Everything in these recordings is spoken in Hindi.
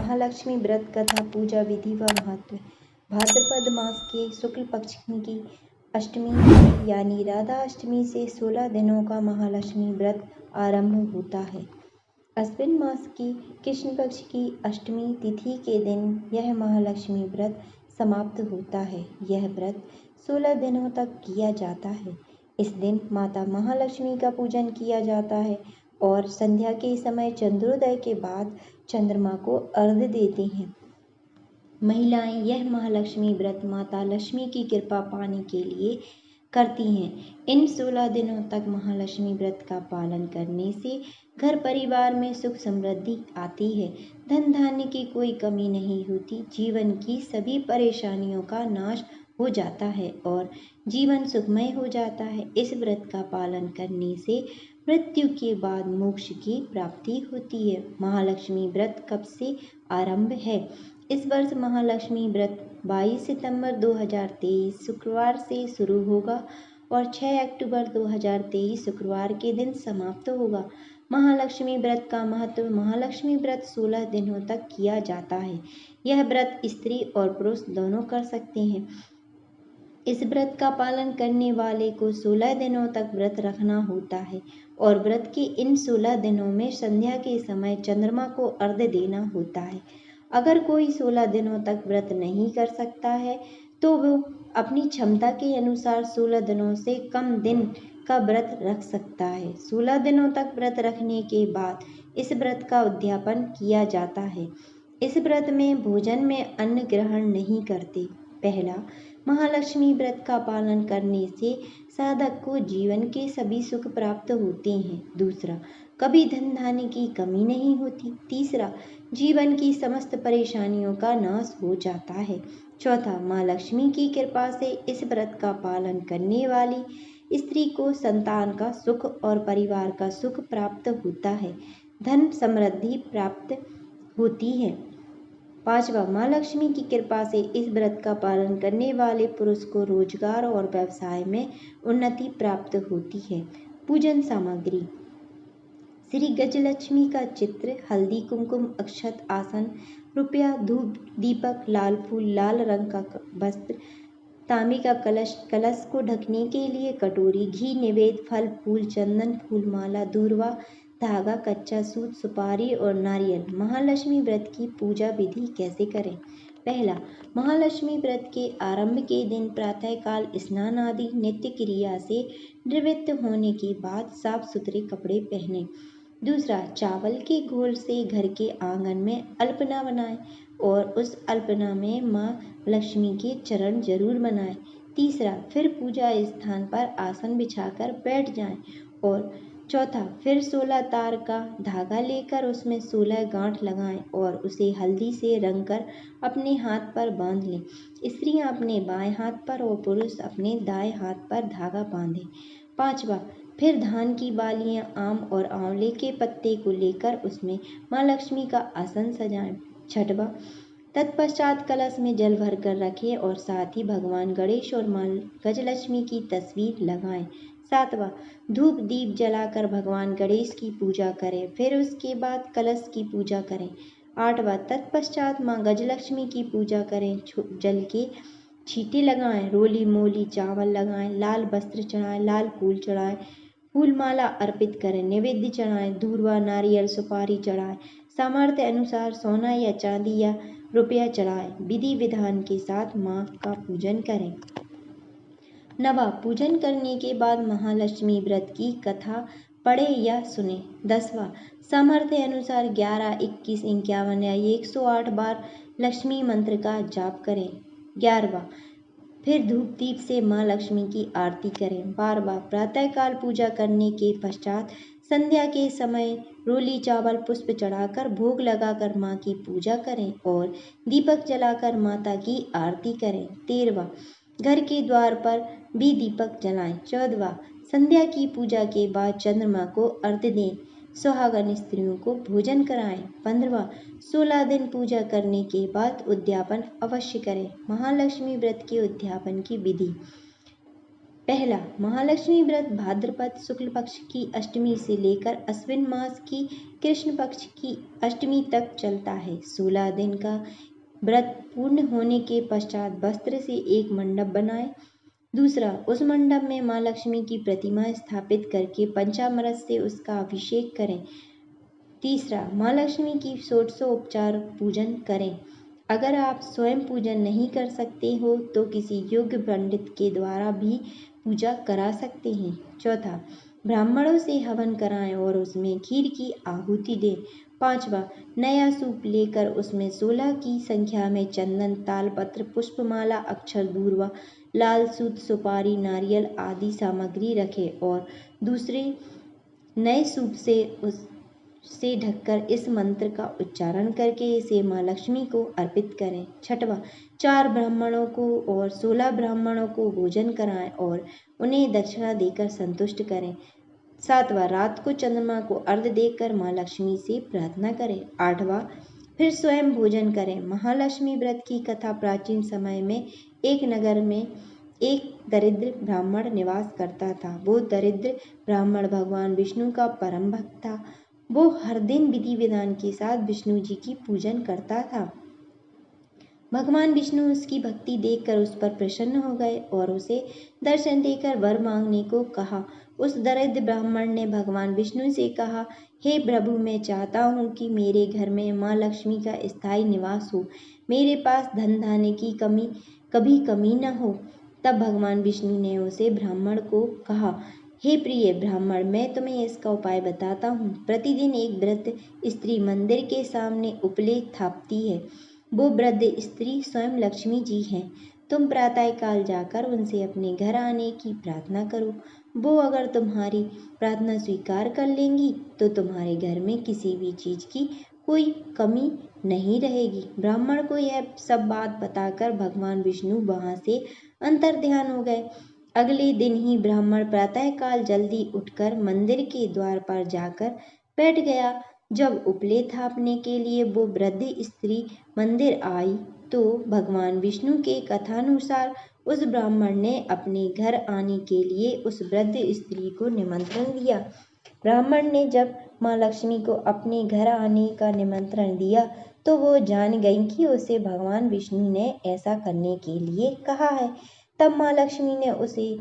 महालक्ष्मी व्रत कथा पूजा विधि व महत्व। भाद्रपद मास के शुक्ल पक्ष की अष्टमी तिथि यानी राधा अष्टमी से 16 दिनों का महालक्ष्मी व्रत आरंभ होता है। अश्विन मास की कृष्ण पक्ष की अष्टमी तिथि के दिन यह महालक्ष्मी व्रत समाप्त होता है। यह व्रत 16 दिनों तक किया जाता है। इस दिन माता महालक्ष्मी का पूजन किया जाता है और संध्या के समय चंद्रोदय के बाद चंद्रमा को अर्घ्य देते हैं। महिलाएं यह महालक्ष्मी व्रत माता लक्ष्मी की कृपा पाने के लिए करती हैं। इन 16 दिनों तक महालक्ष्मी व्रत का पालन करने से घर परिवार में सुख समृद्धि आती है, धन धान्य की कोई कमी नहीं होती, जीवन की सभी परेशानियों का नाश हो जाता है और जीवन सुखमय हो जाता है। इस व्रत का पालन करने से मृत्यु के बाद मोक्ष की प्राप्ति होती है। महालक्ष्मी व्रत कब से आरंभ है? इस वर्ष महालक्ष्मी व्रत 22 सितंबर 2023 शुक्रवार से शुरू होगा और 6 अक्टूबर 2023 शुक्रवार के दिन समाप्त होगा। महालक्ष्मी व्रत का महत्व। महालक्ष्मी व्रत 16 दिनों तक किया जाता है। यह व्रत स्त्री और पुरुष दोनों कर सकते हैं। इस व्रत का पालन करने वाले को 16 दिनों तक व्रत रखना होता है और व्रत के इन 16 दिनों में संध्या के समय चंद्रमा को अर्घ्य देना होता है। अगर कोई 16 दिनों तक व्रत नहीं कर सकता है तो वो अपनी क्षमता के अनुसार 16 दिनों से कम दिन का व्रत रख सकता है। 16 दिनों तक व्रत रखने के बाद इस व्रत का उद्यापन किया जाता है। इस व्रत में भोजन में अन्न ग्रहण नहीं करते। पहला, महालक्ष्मी व्रत का पालन करने से साधक को जीवन के सभी सुख प्राप्त होते हैं। दूसरा, कभी धन धान्य की कमी नहीं होती। तीसरा, जीवन की समस्त परेशानियों का नाश हो जाता है। चौथा, माँ लक्ष्मी की कृपा से इस व्रत का पालन करने वाली स्त्री को संतान का सुख और परिवार का सुख प्राप्त होता है, धन समृद्धि प्राप्त होती है। पांचवा, माँ लक्ष्मी की कृपा से इस व्रत का पालन करने वाले पुरुष को रोजगार और व्यवसाय में उन्नति प्राप्त होती है। पूजन सामग्री: श्री गजलक्ष्मी का चित्र, हल्दी कुमकुम अक्षत आसन, रुपया, धूप दीपक, लाल फूल, लाल रंग का वस्त्र, तांबे का कलश, कलश को ढकने के लिए कटोरी, घी, निवेद, फल फूल, चंदन, फूल माला, दूर्वा, धागा, कच्चा सूत, सुपारी और नारियल। महालक्ष्मी व्रत की पूजा विधि कैसे करें? पहला, महालक्ष्मी व्रत के आरंभ के दिन प्रातःकाल स्नान आदि नित्य क्रिया से निवृत्त होने के बाद साफ सुथरे कपड़े पहनें। दूसरा, चावल के घोल से घर के आंगन में अल्पना बनाएं और उस अल्पना में माँ लक्ष्मी के चरण जरूर बनाएं। तीसरा, फिर पूजा स्थान पर आसन बिछाकर बैठ जाएं और चौथा, फिर 16 तार का धागा लेकर उसमें 16 गांठ लगाएं और उसे हल्दी से रंग कर अपने हाथ पर बांध लें। स्त्रियां अपने बाएं हाथ पर और पुरुष अपने दाएं हाथ पर धागा बांधें। पांचवा, फिर धान की बालियां, आम और आंवले के पत्ते को लेकर उसमें माँ लक्ष्मी का आसन सजाएं। छठवां, तत्पश्चात कलश में जल भर कर रखें और साथ ही भगवान गणेश और माँ गजलक्ष्मी की तस्वीर लगाएं। सातवां, धूप दीप जलाकर भगवान गणेश की पूजा करें, फिर उसके बाद कलश की पूजा करें। आठवां, तत्पश्चात माँ गजलक्ष्मी की पूजा करें, जल के छींटे लगाएं, रोली मोली चावल लगाएं, लाल वस्त्र चढ़ाएं, लाल फूल चढ़ाएं, फूल माला अर्पित करें, नैवेद्य चढ़ाएं, दूर्वा, नारियल, सुपारी चढ़ाएं, सामर्थ्य अनुसार सोना या चांदी या रुपया चढ़ाएं। विधि विधान के साथ माँ का पूजन करें। नवा, पूजन करने के बाद महालक्ष्मी व्रत की कथा पढ़े या सुने। 10वां, सामर्थ्य अनुसार 11, 21, 51 या 108 बार लक्ष्मी मंत्र का जाप करें। 11वां, फिर धूप दीप से माँ लक्ष्मी की आरती करें। 12वां, प्रातःकाल पूजा करने के पश्चात संध्या के समय रोली चावल पुष्प चढ़ाकर भोग लगाकर माँ की पूजा करें और दीपक जलाकर माता की आरती करें। 13वां, घर के द्वार पर भी दीपक जलाएं। 14वां, संध्या की पूजा के बाद चंद्रमा को अर्घ्य दें। सुहागन स्त्रियों को भोजन कराएं। 15वां, 16 दिन पूजा करने के बाद उद्यापन अवश्य करें। महालक्ष्मी व्रत के उद्यापन की विधि: पहला, महालक्ष्मी व्रत भाद्रपद शुक्ल पक्ष की अष्टमी से लेकर अश्विन मास की कृष्ण पक्ष की अष्टमी तक चलता है। 16 दिन का व्रत पूर्ण होने के पश्चात वस्त्र से एक मंडप बनाएं। दूसरा, उस मंडप में माँ लक्ष्मी की प्रतिमा स्थापित करके पंचामृत से उसका अभिषेक करें। तीसरा, माँ लक्ष्मी की षोडशोपचार पूजन करें। अगर आप स्वयं पूजन नहीं कर सकते हो तो किसी योग्य पंडित के द्वारा भी पूजा करा सकते हैं। चौथा, ब्राह्मणों से हवन कराएं और उसमें खीर की आहुति दें। पांचवा, नया सूप लेकर उसमें 16 की संख्या में चंदन, तालपत्र, पुष्पमाला, अक्षर दूर्वा, लाल सूत, सुपारी, नारियल आदि सामग्री रखें और दूसरे नए सूप से ढककर इस मंत्र का उच्चारण करके इसे माँ लक्ष्मी को अर्पित करें। छठवां, 4 ब्राह्मणों को और 16 ब्राह्मणों को भोजन कराएं और उन्हें दक्षिणा देकर संतुष्ट करें। सातवां, रात को चंद्रमा को अर्घ्य देकर माँ लक्ष्मी से प्रार्थना करें। आठवां, फिर स्वयं भोजन करें। महालक्ष्मी व्रत की कथा प्राचीन समय में एक नगर में एक दरिद्र ब्राह्मण निवास करता था। वो दरिद्र ब्राह्मण भगवान विष्णु का परम भक्त था। वो हर दिन विधि विधान के साथ विष्णु जी की पूजन करता था। भगवान विष्णु उसकी भक्ति देखकर उस पर प्रसन्न हो गए और उसे दर्शन देकर वर मांगने को कहा। उस दरिद्र ब्राह्मण ने भगवान विष्णु से कहा, हे प्रभु, मैं चाहता हूँ कि मेरे घर में माँ लक्ष्मी का स्थायी निवास हो। मेरे पास धन धान्य की कभी कमी न हो। तब भगवान विष्णु ने उसे ब्राह्मण को कहा, हे प्रिय ब्राह्मण, मैं तुम्हें इसका उपाय बताता हूँ। प्रतिदिन एक वृद्ध स्त्री मंदिर के सामने उपले थापती है। वो वृद्ध स्त्री स्वयं लक्ष्मी जी हैं। तुम प्रातःकाल जाकर उनसे अपने घर आने की प्रार्थना करो। वो अगर तुम्हारी प्रार्थना स्वीकार कर लेंगी तो तुम्हारे घर में किसी भी चीज की कोई कमी नहीं रहेगी। ब्राह्मण को यह सब बात बताकर भगवान विष्णु वहां से अंतर्ध्यान हो गए। अगले दिन ही ब्राह्मण प्रातःकाल जल्दी उठकर मंदिर के द्वार पर जाकर बैठ गया। जब उपले थापने के लिए वो वृद्ध स्त्री मंदिर आई तो भगवान विष्णु के कथानुसार उस ब्राह्मण ने अपने घर आने के लिए उस वृद्ध स्त्री को निमंत्रण दिया। ब्राह्मण ने जब माँ लक्ष्मी को अपने घर आने का निमंत्रण दिया तो वो जान गई कि उसे भगवान विष्णु ने ऐसा करने के लिए कहा है। तब माँ लक्ष्मी ने उसे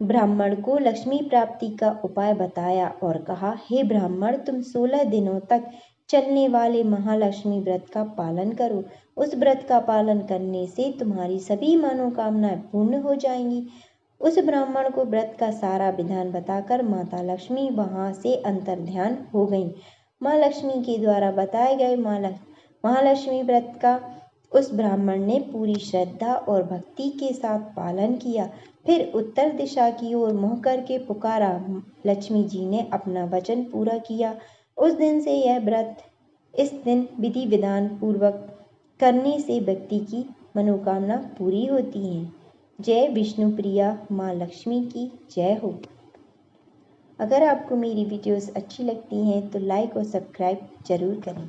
ब्राह्मण को लक्ष्मी प्राप्ति का उपाय बताया और कहा, हे ब्राह्मण, तुम 16 दिनों तक चलने वाले महालक्ष्मी व्रत का पालन करो। उस व्रत का पालन करने से तुम्हारी सभी मनोकामनाएं पूर्ण हो जाएंगी। उस ब्राह्मण को व्रत का सारा विधान बताकर माता लक्ष्मी वहां से अंतर्ध्यान हो गईं। माँ लक्ष्मी के द्वारा बताए गए महालक्ष्मी व्रत का उस ब्राह्मण ने पूरी श्रद्धा और भक्ति के साथ पालन किया। फिर उत्तर दिशा की ओर मुँह करके पुकारा। लक्ष्मी जी ने अपना वचन पूरा किया। उस दिन से यह व्रत इस दिन विधि विधान पूर्वक करने से व्यक्ति की मनोकामना पूरी होती है। जय विष्णु प्रिया माँ लक्ष्मी की जय हो। अगर आपको मेरी वीडियोस अच्छी लगती हैं तो लाइक और सब्सक्राइब जरूर करें।